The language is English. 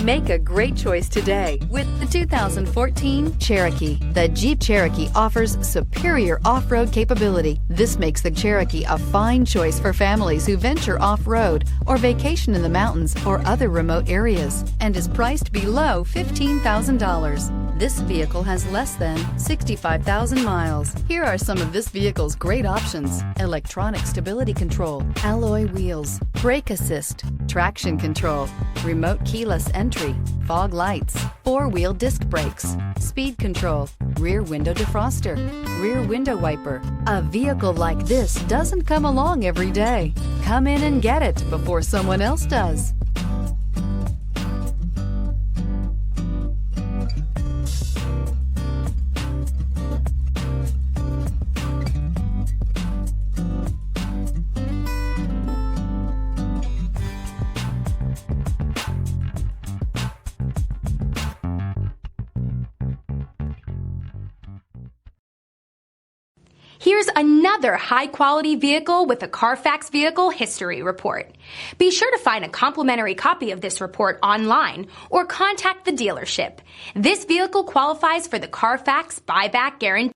Make a great choice today with the 2014 Cherokee. The Jeep Cherokee offers superior off-road capability. This makes the Cherokee a fine choice for families who venture off-road or vacation in the mountains or other remote areas, and is priced below $15,000. This vehicle has less than 65,000 miles. Here are some of this vehicle's great options: electronic stability control, alloy wheels, brake assist, traction control, remote keyless entry, fog lights, four-wheel disc brakes, speed control, rear window defroster, rear window wiper. A vehicle like this doesn't come along every day. Come in and get it before someone else does. Here's another high-quality vehicle with a Carfax Vehicle History Report. Be sure to find a complimentary copy of this report online or contact the dealership. This vehicle qualifies for the Carfax Buyback Guarantee.